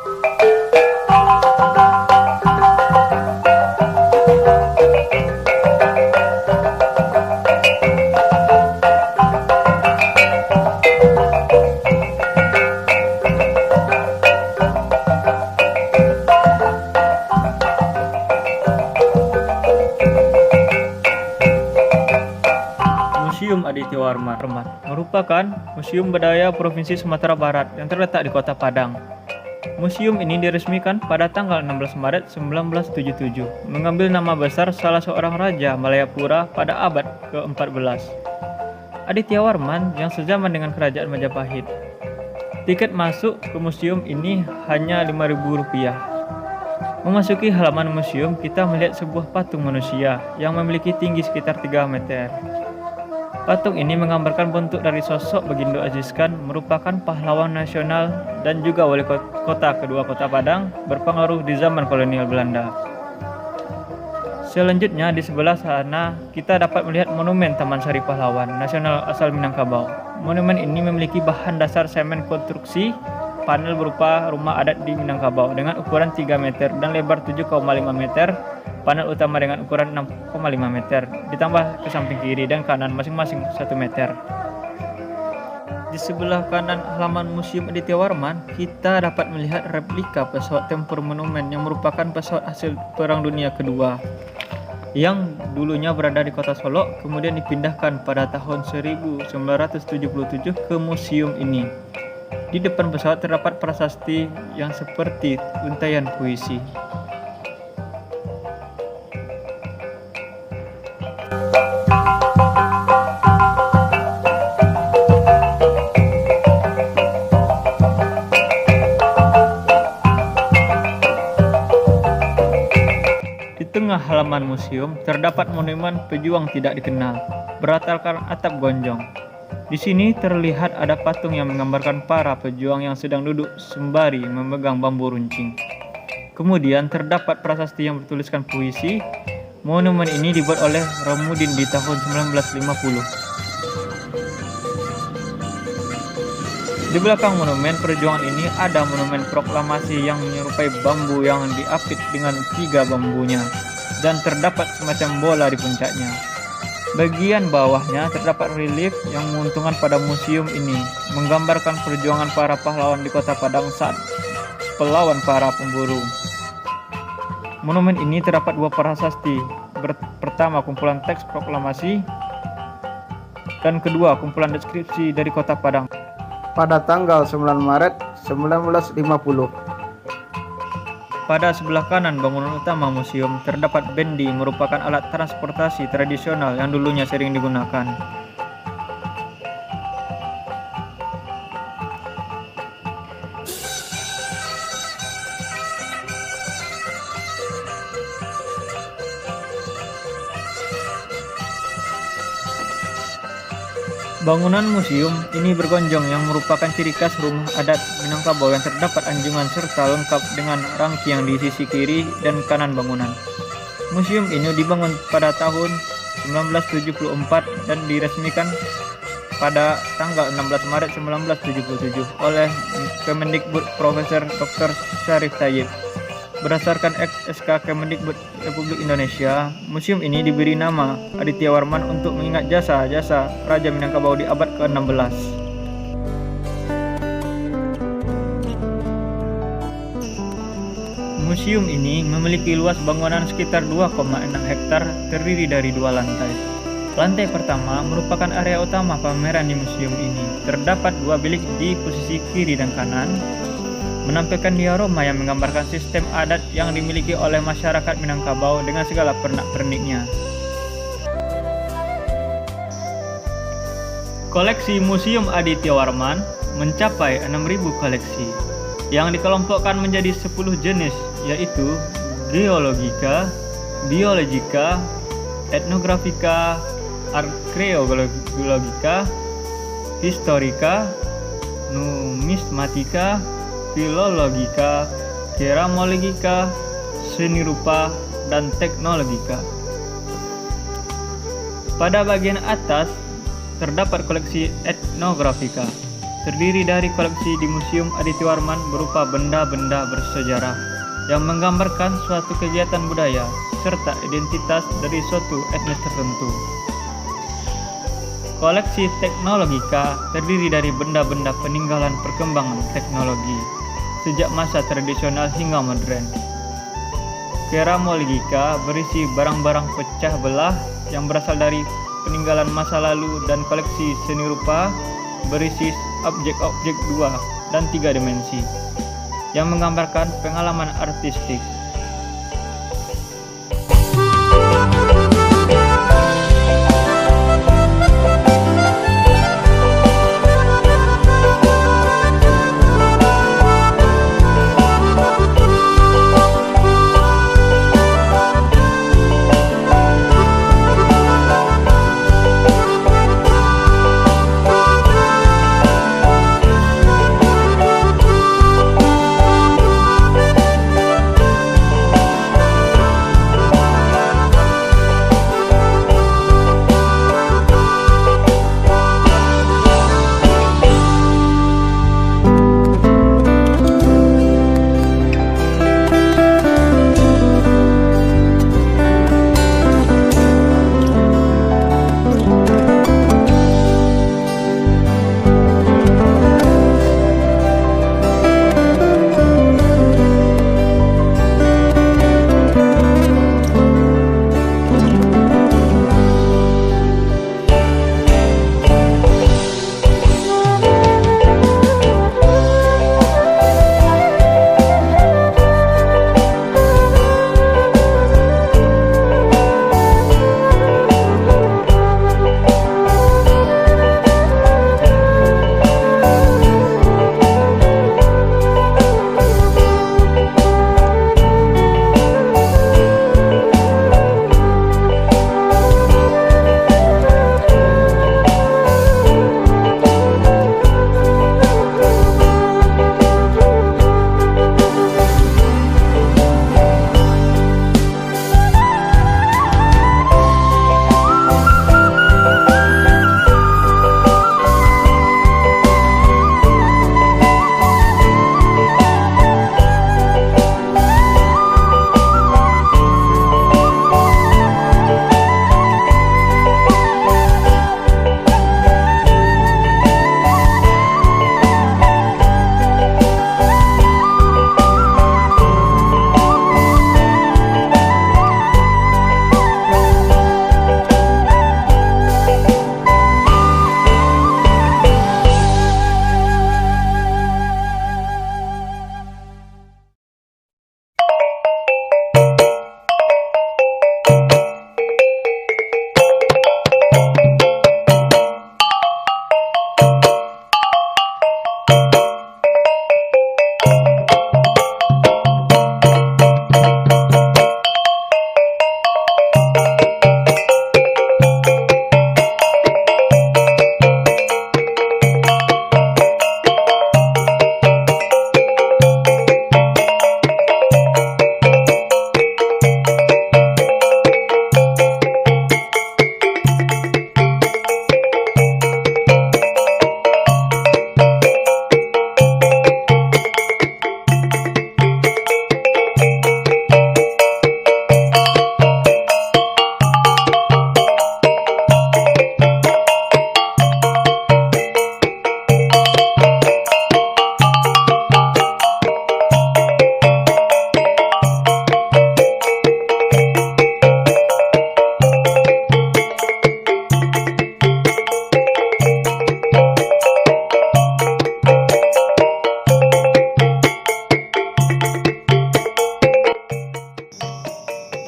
Museum Aditya Warman merupakan museum budaya Provinsi Sumatera Barat yang terletak di Kota Padang. Museum ini diresmikan pada tanggal 16 Maret 1977, mengambil nama besar salah seorang raja Malayapura pada abad ke-14, Aditya Warman yang sezaman dengan Kerajaan Majapahit. Tiket masuk ke museum ini hanya Rp5.000. Memasuki halaman museum, kita melihat sebuah patung manusia yang memiliki tinggi sekitar 3 meter. Patung ini menggambarkan bentuk dari sosok Bagindo Aziz Khan, merupakan pahlawan nasional dan juga wali kota kedua Kota Padang, berpengaruh di zaman kolonial Belanda. Selanjutnya di sebelah sana kita dapat melihat monumen Taman Sari Pahlawan Nasional asal Minangkabau. Monumen ini memiliki bahan dasar semen konstruksi panel berupa rumah adat di Minangkabau dengan ukuran 3 meter dan lebar 7,5 meter. Panel utama dengan ukuran 6,5 meter, ditambah ke samping kiri dan kanan masing-masing 1 meter. Di sebelah kanan halaman Museum Aditya Warman, kita dapat melihat replika pesawat tempur monumen yang merupakan pesawat hasil Perang Dunia Kedua, yang dulunya berada di Kota Solo, kemudian dipindahkan pada tahun 1977 ke museum ini. Di depan pesawat terdapat prasasti yang seperti untayan puisi. Di tengah halaman museum terdapat monumen pejuang tidak dikenal, beratalkan atap gonjong. Di sini terlihat ada patung yang menggambarkan para pejuang yang sedang duduk sembari memegang bambu runcing. Kemudian terdapat prasasti yang bertuliskan puisi. Monumen ini dibuat oleh Romudin di tahun 1950. Di belakang monumen perjuangan ini ada monumen proklamasi yang menyerupai bambu yang diapit dengan 3 bambunya dan terdapat semacam bola di puncaknya. Bagian bawahnya terdapat relief yang menguntungkan pada museum ini, menggambarkan perjuangan para pahlawan di Kota Padang saat melawan para pemburu. Monumen ini terdapat 2 prasasti. Pertama, kumpulan teks proklamasi, dan kedua, kumpulan deskripsi dari Kota Padang pada tanggal 9 Maret 1950. Pada sebelah kanan bangunan utama museum terdapat bendi, merupakan alat transportasi tradisional yang dulunya sering digunakan. Bangunan museum ini bergonjong yang merupakan ciri khas rumah adat Minangkabau yang terdapat anjungan serta lengkap dengan rangki yang di sisi kiri dan kanan bangunan. Museum ini dibangun pada tahun 1974 dan diresmikan pada tanggal 16 Maret 1977 oleh Kemendikbud Profesor Dr. Syarif Tayyip. Berdasarkan SK Kemendikbud Republik Indonesia, museum ini diberi nama Aditya Warman untuk mengingat jasa-jasa Raja Minangkabau di abad ke-16. Museum ini memiliki luas bangunan sekitar 2,6 hektar terdiri dari 2 lantai. Lantai pertama merupakan area utama pameran di museum ini. Terdapat 2 bilik di posisi kiri dan kanan, menampilkan diorama yang menggambarkan sistem adat yang dimiliki oleh masyarakat Minangkabau dengan segala pernak-perniknya. Koleksi Museum Aditya Warman mencapai 6.000 koleksi yang dikelompokkan menjadi 10 jenis, yaitu geologika, biologika, etnografika, arkeologika, historika, numismatika, filologika, keramologika, seni rupa, dan teknologika. Pada bagian atas terdapat koleksi etnografika terdiri dari koleksi di Museum Aditya Warman berupa benda-benda bersejarah yang menggambarkan suatu kegiatan budaya serta identitas dari suatu etnis tertentu. Koleksi Teknologika terdiri dari benda-benda peninggalan perkembangan teknologi sejak masa tradisional hingga modern. Keramologika berisi barang-barang pecah belah yang berasal dari peninggalan masa lalu, dan koleksi seni rupa berisi objek-objek 2 dan 3 dimensi yang menggambarkan pengalaman artistik.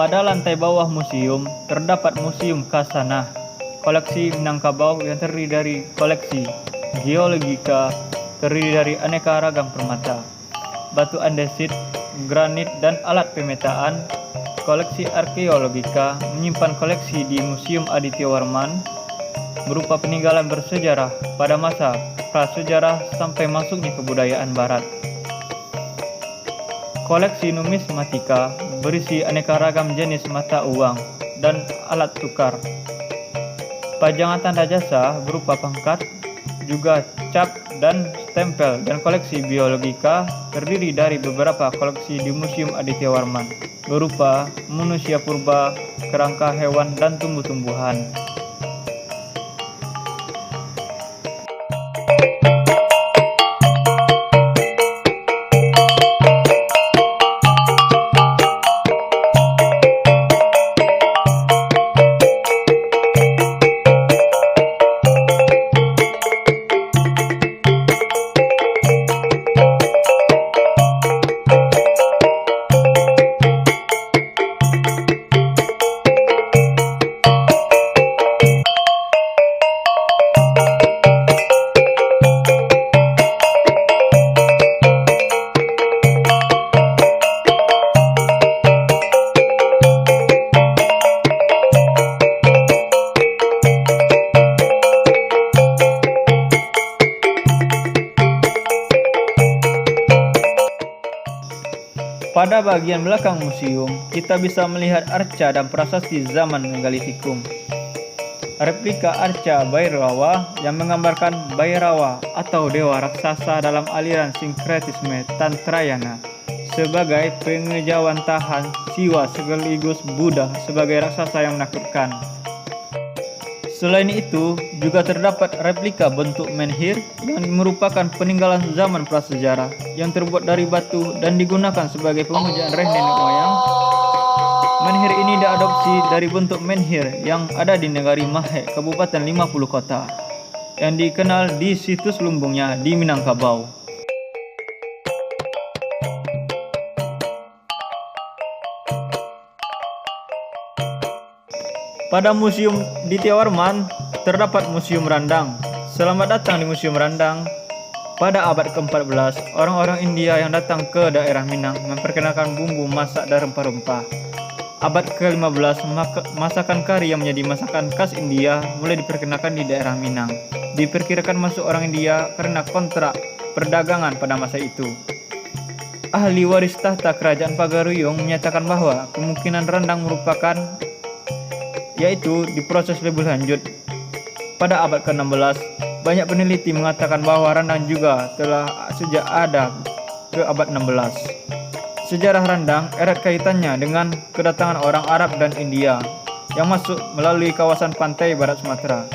Pada lantai bawah museum terdapat Museum Kasanah, koleksi Minangkabau yang terdiri dari koleksi Geologika, terdiri dari aneka ragam permata, batu andesit, granit, dan alat pemetaan. Koleksi Arkeologika menyimpan koleksi di Museum Aditya Warman berupa peninggalan bersejarah pada masa prasejarah sampai masuknya kebudayaan barat. Koleksi Numismatika berisi aneka ragam jenis mata uang dan alat tukar. Pajangan tanda jasa berupa pangkat, juga cap dan stempel, dan koleksi biologika terdiri dari beberapa koleksi di Museum Aditya Warman berupa manusia purba, kerangka hewan, dan tumbuh-tumbuhan. Pada bagian belakang museum, kita bisa melihat arca dan prasasti zaman Megalitikum. Replika arca Bhairava yang menggambarkan Bhairava atau dewa raksasa dalam aliran sinkretisme Tantrayana sebagai pengejawantahan Siwa sekaligus Buddha sebagai raksasa yang menakutkan. Selain itu, juga terdapat replika bentuk menhir yang merupakan peninggalan zaman prasejarah yang terbuat dari batu dan digunakan sebagai pemujaan reh nenek moyang. Menhir ini diadopsi dari bentuk menhir yang ada di negari Mahe, Kabupaten 50 Kota, yang dikenal di situs lumbungnya di Minangkabau. Pada Museum Aditya Warman terdapat Museum Randang. Selamat datang di Museum Randang. Pada abad ke-14, orang-orang India yang datang ke daerah Minang memperkenalkan bumbu masak dan rempah-rempah. Abad ke-15, masakan kari yang menjadi masakan khas India mulai diperkenalkan di daerah Minang. Diperkirakan masuk orang India karena kontrak perdagangan pada masa itu. Ahli waris tahta kerajaan Pagaruyung menyatakan bahwa kemungkinan rendang merupakan yaitu diproses lebih lanjut. Pada abad ke-16, banyak peneliti mengatakan bahwa rendang juga telah sejak ada ke abad 16. Sejarah rendang erat kaitannya dengan kedatangan orang Arab dan India yang masuk melalui kawasan pantai barat Sumatera.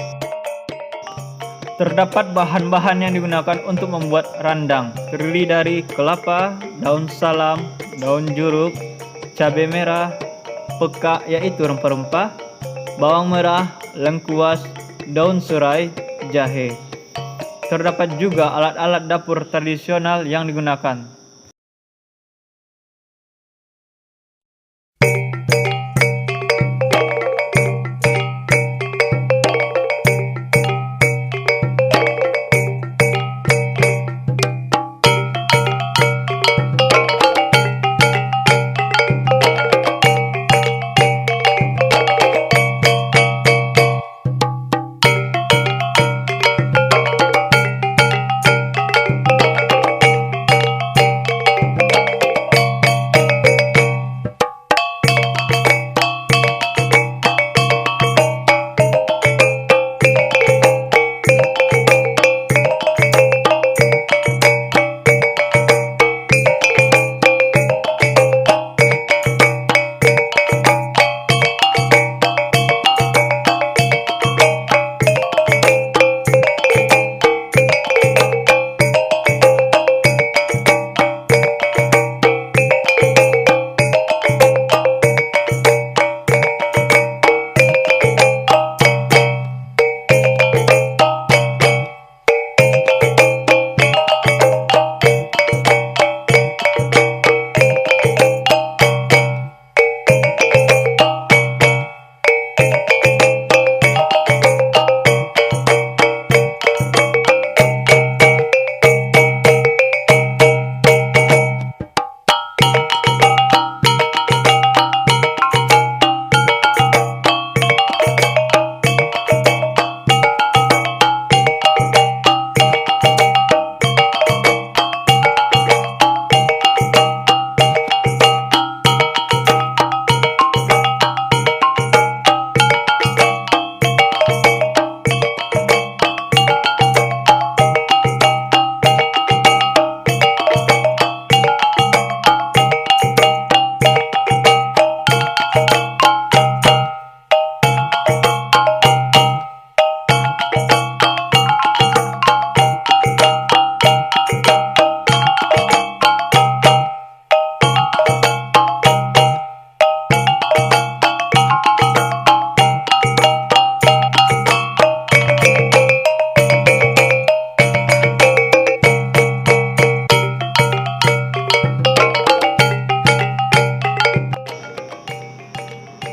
Terdapat bahan-bahan yang digunakan untuk membuat rendang, terdiri dari kelapa, daun salam, daun jeruk, cabai merah, peka yaitu rempah-rempah, bawang merah, lengkuas, daun serai, jahe. Terdapat juga alat-alat dapur tradisional yang digunakan.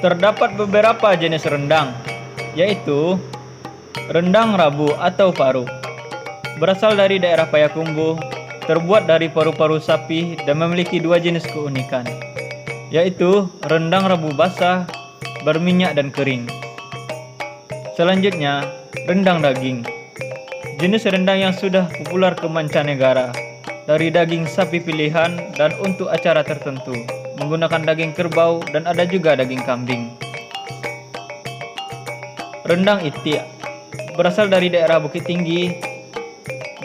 Terdapat beberapa jenis rendang, yaitu rendang Rabu atau paru. Berasal dari daerah Payakumbuh, terbuat dari paru-paru sapi dan memiliki dua jenis keunikan, yaitu rendang Rabu basah, berminyak dan kering. Selanjutnya, rendang daging. Jenis rendang yang sudah populer ke mancanegara, dari daging sapi pilihan dan untuk acara tertentu, menggunakan daging kerbau dan ada juga daging kambing. Rendang itik berasal dari daerah Bukit Tinggi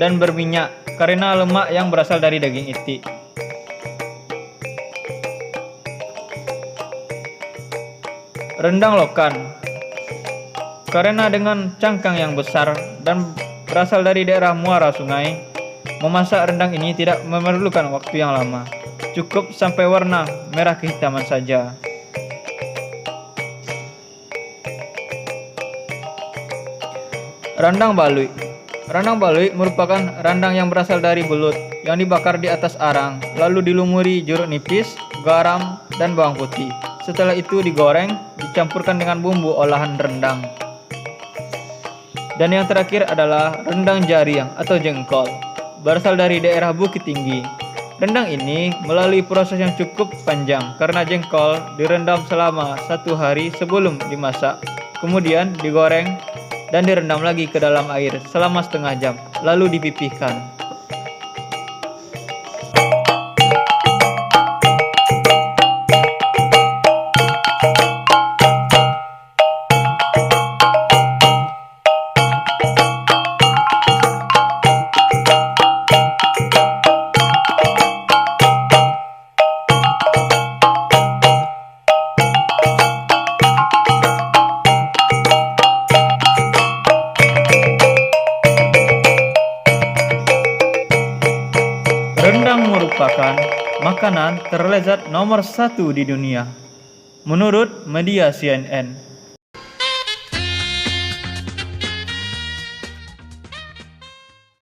dan berminyak karena lemak yang berasal dari daging itik. Rendang lokan karena dengan cangkang yang besar dan berasal dari daerah muara sungai, memasak rendang ini tidak memerlukan waktu yang lama, cukup sampai warna merah kehitaman saja. Rendang balui. Rendang balui merupakan rendang yang berasal dari belut yang dibakar di atas arang, lalu dilumuri jeruk nipis, garam, dan bawang putih. Setelah itu digoreng, dicampurkan dengan bumbu olahan rendang. Dan yang terakhir adalah rendang jariang atau jengkol, berasal dari daerah Bukit Tinggi. Rendang ini melalui proses yang cukup panjang karena jengkol direndam selama 1 hari sebelum dimasak, kemudian digoreng dan direndam lagi ke dalam air selama setengah jam, lalu dipipihkan. Rendang merupakan makanan terlezat nomor 1 di dunia, menurut media CNN.